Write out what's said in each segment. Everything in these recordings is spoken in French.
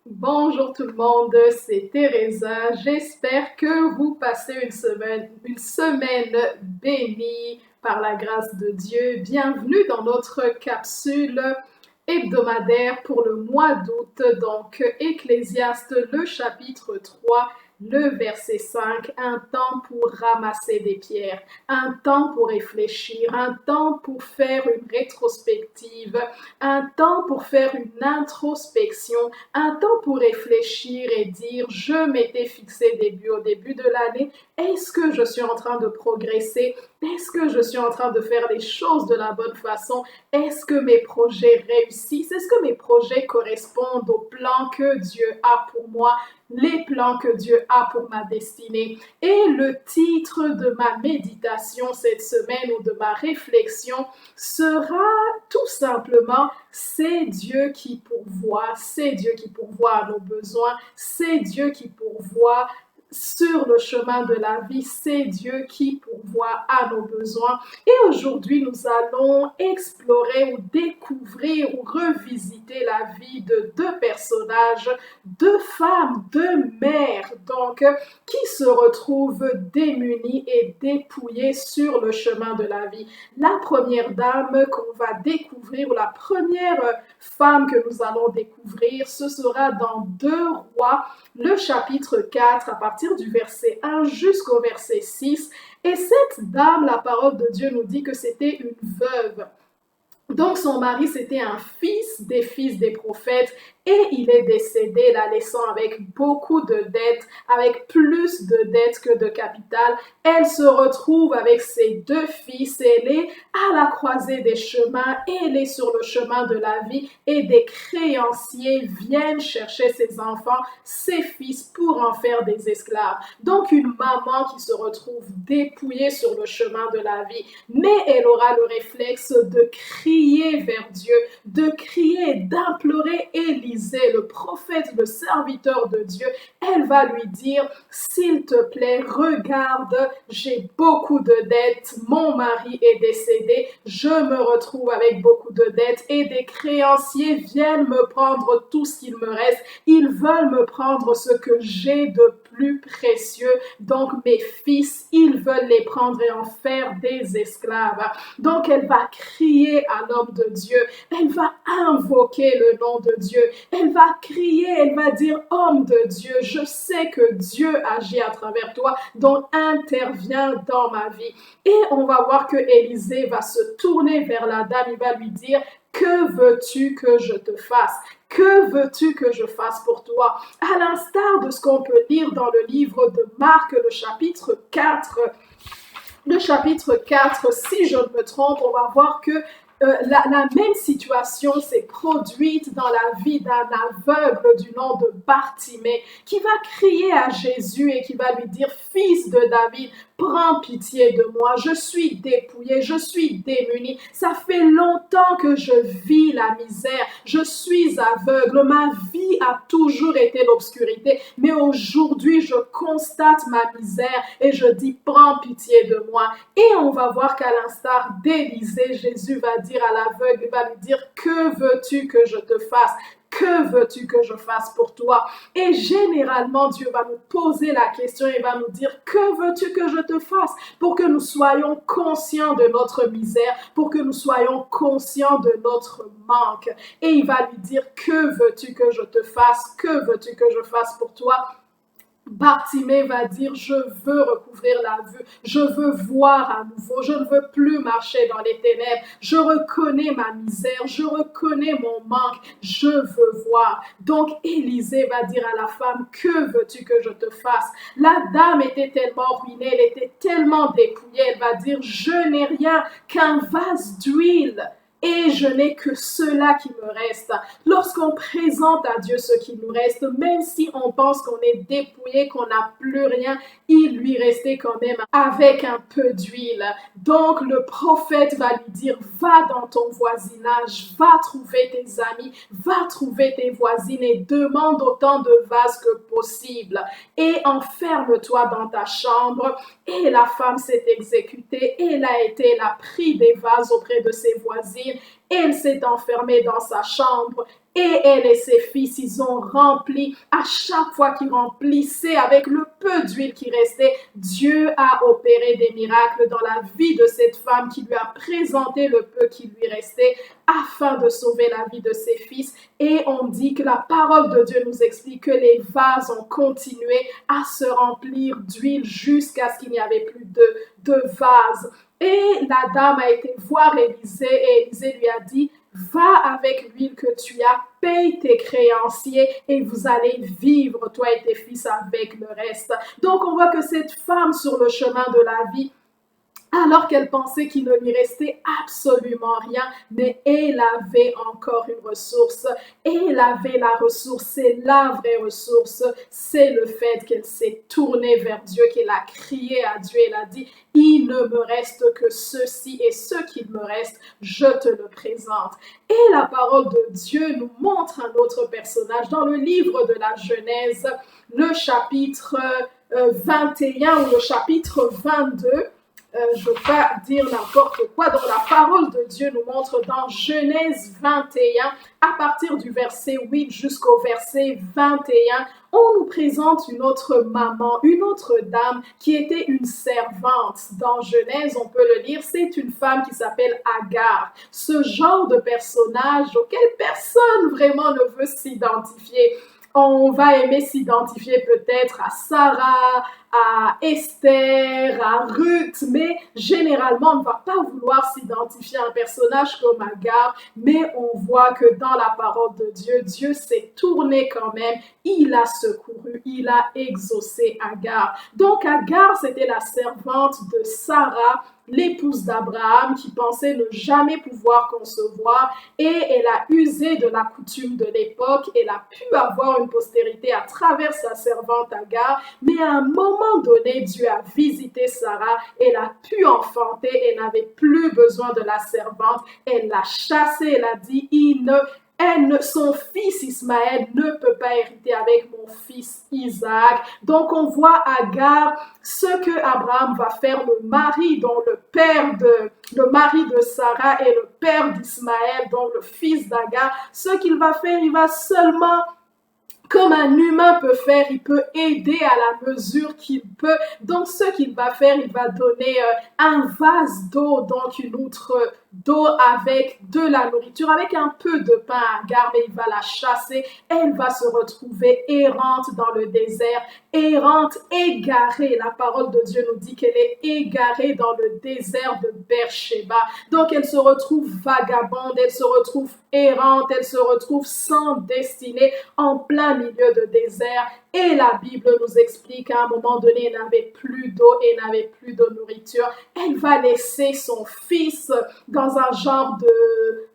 Bonjour tout le monde, c'est Teresa. J'espère que vous passez une semaine bénie par la grâce de Dieu. Bienvenue dans notre capsule hebdomadaire pour le mois d'août, donc Ecclésiaste, le chapitre 3, le verset 5, un temps pour ramasser des pierres, un temps pour réfléchir, un temps pour faire une rétrospective, un temps pour faire une introspection, un temps pour réfléchir et dire je m'étais fixé au début de l'année, est-ce que je suis en train de progresser? Est-ce que je suis en train de faire les choses de la bonne façon? Est-ce que mes projets réussissent? Est-ce que mes projets correspondent aux plans que Dieu a pour moi, les plans que Dieu a pour ma destinée? Et le titre de ma méditation cette semaine ou de ma réflexion sera tout simplement c'est Dieu qui pourvoit, c'est Dieu qui pourvoit à nos besoins, c'est Dieu qui pourvoit sur le chemin de la vie, c'est Dieu qui pourvoit à nos besoins. Et aujourd'hui, nous allons explorer ou découvrir ou revisiter la vie de deux personnages, deux femmes, deux mères, donc, qui se retrouvent démunies et dépouillées sur le chemin de la vie. La première dame qu'on va découvrir, ou la première femme que nous allons découvrir, ce sera dans 2 Rois, le chapitre 4, à partir du verset 1 jusqu'au verset 6. Et cette dame, la parole de Dieu nous dit que c'était une veuve. Donc son mari, c'était un fils des prophètes et il est décédé, la laissant avec beaucoup de dettes, avec plus de dettes que de capital. Elle se retrouve avec ses deux fils, elle est à la croisée des chemins, elle est sur le chemin de la vie et des créanciers viennent chercher ses enfants, ses fils pour en faire des esclaves. Donc une maman qui se retrouve dépouillée sur le chemin de la vie, mais elle aura le réflexe de crier vers Dieu, de crier, d'implorer Élisée, le prophète, le serviteur de Dieu. Elle va lui dire, s'il te plaît, regarde, j'ai beaucoup de dettes, mon mari est décédé, je me retrouve avec beaucoup de dettes et des créanciers viennent me prendre tout ce qu'il me reste. Ils veulent me prendre ce que j'ai de plus précieux. Donc mes fils, ils veulent les prendre et en faire des esclaves. Donc elle va crier à l'homme de Dieu, elle va invoquer le nom de Dieu, elle va crier, elle va dire, homme de Dieu, je sais que Dieu agit à travers toi, donc interviens dans ma vie. Et on va voir que Élisée va se tourner vers la dame, il va lui dire, que veux-tu que je te fasse? Que veux-tu que je fasse pour toi? À l'instar de ce qu'on peut lire dans le livre de Marc, le chapitre 4, si je ne me trompe, on va voir que la même situation s'est produite dans la vie d'un aveugle du nom de Bartimée qui va crier à Jésus et qui va lui dire, fils de David, prends pitié de moi, je suis dépouillé, je suis démuni, ça fait longtemps que je vis la misère, je suis aveugle, ma vie a toujours été l'obscurité, mais aujourd'hui je constate ma misère et je dis, prends pitié de moi. Et on va voir qu'à l'instar d'Élisée, Jésus va dire à l'aveugle, il va lui dire, que veux-tu que je te fasse? Que veux-tu que je fasse pour toi? Et généralement, Dieu va nous poser la question et va nous dire, que veux-tu que je te fasse? Pour que nous soyons conscients de notre misère, pour que nous soyons conscients de notre manque. Et il va lui dire, que veux-tu que je te fasse? Que veux-tu que je fasse pour toi? Bartimée va dire, je veux recouvrir la vue, je veux voir à nouveau, je ne veux plus marcher dans les ténèbres, je reconnais ma misère, je reconnais mon manque, je veux voir. Donc Élisée va dire à la femme, que veux-tu que je te fasse? La dame était tellement ruinée, elle était tellement dépouillée, elle va dire, je n'ai rien qu'un vase d'huile. Et je n'ai que cela qui me reste. Lorsqu'on présente à Dieu ce qui nous reste, même si on pense qu'on est dépouillé, qu'on n'a plus rien, il lui restait quand même avec un peu d'huile. Donc le prophète va lui dire, va dans ton voisinage, va trouver tes amis, va trouver tes voisines et demande autant de vases que possible. Et enferme-toi dans ta chambre. Et la femme s'est exécutée, elle a pris des vases auprès de ses voisines Elle s'est enfermée dans sa chambre et elle et ses fils, ils ont rempli, à chaque fois qu'ils remplissaient avec le peu d'huile qui restait, Dieu a opéré des miracles dans la vie de cette femme qui lui a présenté le peu qui lui restait afin de sauver la vie de ses fils. Et on dit que la parole de Dieu nous explique que les vases ont continué à se remplir d'huile jusqu'à ce qu'il n'y avait plus de vases. Et la dame a été voir Élisée et Élisée lui a dit, va avec l'huile que tu as, paye tes créanciers et vous allez vivre, toi et tes fils, avec le reste. Donc on voit que cette femme sur le chemin de la vie, alors qu'elle pensait qu'il ne lui restait absolument rien, mais elle avait encore une ressource. Elle avait la ressource, c'est la vraie ressource, c'est le fait qu'elle s'est tournée vers Dieu, qu'elle a crié à Dieu, elle a dit, il ne me reste que ceci et ce qu'il me reste, je te le présente. Et la parole de Dieu nous montre un autre personnage dans le livre de la Genèse, le chapitre 21 ou le chapitre 22. Je ne veux pas dire n'importe quoi. Donc la parole de Dieu nous montre dans Genèse 21, à partir du verset 8 jusqu'au verset 21, on nous présente une autre maman, une autre dame qui était une servante. Dans Genèse, on peut le lire, c'est une femme qui s'appelle Agar. Ce genre de personnage auquel personne vraiment ne veut s'identifier. On va aimer s'identifier peut-être à Sarah, à Esther, à Ruth, mais généralement, on ne va pas vouloir s'identifier à un personnage comme Agar, mais on voit que dans la parole de Dieu, Dieu s'est tourné quand même, il a secouru, il a exaucé Agar. Donc Agar, c'était la servante de Sarah, l'épouse d'Abraham, qui pensait ne jamais pouvoir concevoir, et elle a usé de la coutume de l'époque, elle a pu avoir une postérité à travers sa servante Agar, mais à un moment donné, Dieu a visité Sarah, elle a pu enfanter, elle n'avait plus besoin de la servante, elle l'a chassée, elle a dit, son fils Ismaël ne peut pas hériter avec mon fils Isaac. Donc on voit Agar, ce que Abraham va faire, le mari, dont le mari de Sarah et le père d'Ismaël, donc le fils d'Agar, ce qu'il va faire, il va seulement, comme un humain peut faire, il peut aider à la mesure qu'il peut. Donc, ce qu'il va faire, il va donner un vase d'eau, donc une outre d'eau avec de la nourriture, avec un peu de pain à Agar, mais il va la chasser. Elle va se retrouver errante dans le désert, errante, égarée. La parole de Dieu nous dit qu'elle est égarée dans le désert de Beersheba. Donc, elle se retrouve vagabonde, elle se retrouve errante, elle se retrouve sans destinée, en plein milieu de désert. Et la Bible nous explique qu'à un moment donné, elle n'avait plus d'eau et n'avait plus de nourriture. Elle va laisser son fils dans un genre de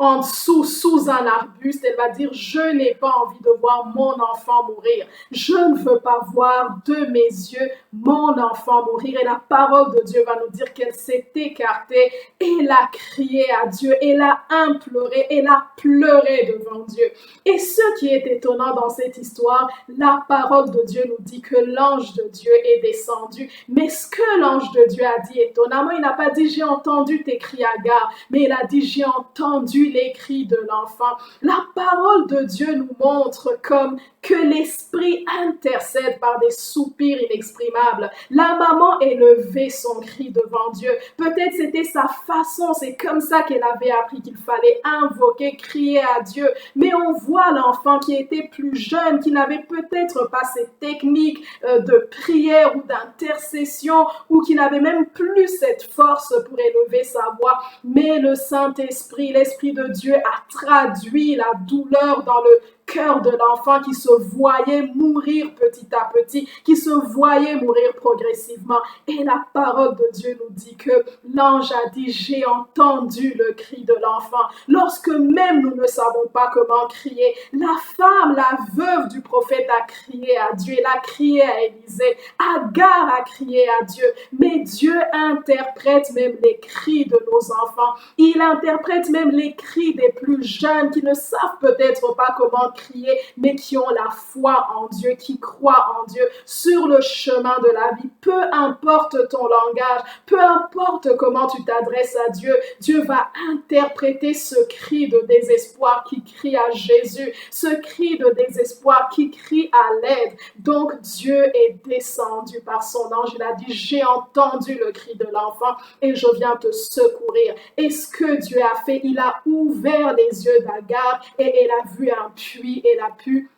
en dessous, sous un arbuste, elle va dire, je n'ai pas envie de voir mon enfant mourir. Je ne veux pas voir de mes yeux mon enfant mourir. Et la parole de Dieu va nous dire qu'elle s'est écartée, elle a crié à Dieu, elle a imploré, elle a pleuré devant Dieu. Et ce qui est étonnant dans cette histoire, la parole de Dieu nous dit que l'ange de Dieu est descendu. Mais ce que l'ange de Dieu a dit étonnamment, il n'a pas dit, j'ai entendu tes cris, Agar, mais il a dit, j'ai entendu les cris de l'enfant. La parole de Dieu nous montre comme que l'esprit intercède par des soupirs inexprimables. La maman élevait son cri devant Dieu. Peut-être c'était sa façon, c'est comme ça qu'elle avait appris qu'il fallait invoquer, crier à Dieu. Mais on voit l'enfant qui était plus jeune, qui n'avait peut-être pas cette technique de prière ou d'intercession, ou qui n'avait même plus cette force pour élever sa voix. Mais le Saint-Esprit, l'Esprit de Dieu a traduit la douleur dans le cœur de l'enfant qui se voyait mourir petit à petit, qui se voyait mourir progressivement. Et la parole de Dieu nous dit que l'ange a dit, j'ai entendu le cri de l'enfant. Lorsque même nous ne savons pas comment crier, la femme, la veuve du prophète a crié à Dieu, elle a crié à Élisée, Agar a crié à Dieu, mais Dieu interprète même les cris de nos enfants. Il interprète même les cris des plus jeunes qui ne savent peut-être pas comment crier, mais qui ont la foi en Dieu, qui croient en Dieu sur le chemin de la vie. Peu importe ton langage, peu importe comment tu t'adresses à Dieu, Dieu va interpréter ce cri de désespoir qui crie à Jésus, ce cri de désespoir qui crie à l'aide. Donc Dieu est descendu par son ange. Il a dit, j'ai entendu le cri de l'enfant et je viens te secourir. Et ce que Dieu a fait, il a ouvert les yeux d'Agar et elle a vu un puits, elle a pu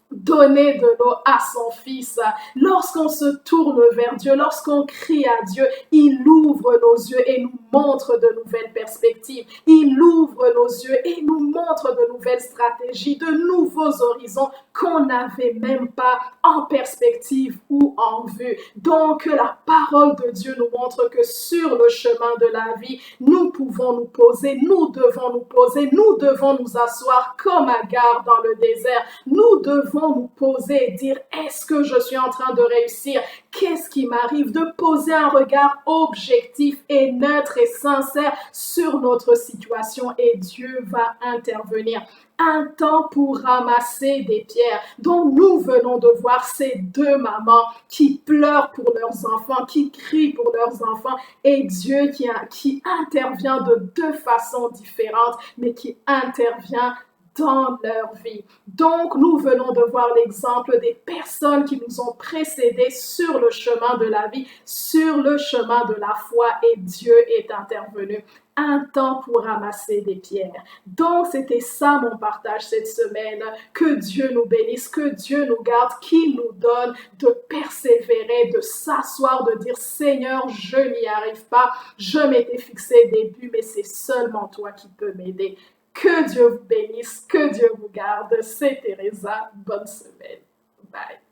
donner de l'eau à son fils. Lorsqu'on se tourne vers Dieu, lorsqu'on crie à Dieu, il ouvre nos yeux et nous montre de nouvelles perspectives. Il ouvre nos yeux et nous montre de nouvelles stratégies, de nouveaux horizons qu'on n'avait même pas en perspective ou en vue. Donc, la parole de Dieu nous montre que sur le chemin de la vie, nous pouvons nous poser, nous devons nous poser, nous devons nous asseoir comme Agar dans le désert. Nous devons nous poser et dire, est-ce que je suis en train de réussir? Qu'est-ce qui m'arrive? De poser un regard objectif et neutre et sincère sur notre situation et Dieu va intervenir. Un temps pour ramasser des pierres, dont nous venons de voir ces deux mamans qui pleurent pour leurs enfants, qui crient pour leurs enfants, et Dieu qui intervient de deux façons différentes, mais qui intervient dans leur vie. Donc, nous venons de voir l'exemple des personnes qui nous ont précédés sur le chemin de la vie, sur le chemin de la foi, et Dieu est intervenu. Un temps pour ramasser des pierres. Donc, c'était ça mon partage cette semaine. Que Dieu nous bénisse, que Dieu nous garde, qu'il nous donne de persévérer, de s'asseoir, de dire, Seigneur, je n'y arrive pas. Je m'étais fixé des buts, mais c'est seulement toi qui peux m'aider. Que Dieu vous bénisse, que Dieu vous garde. C'est Teresa. Bonne semaine. Bye.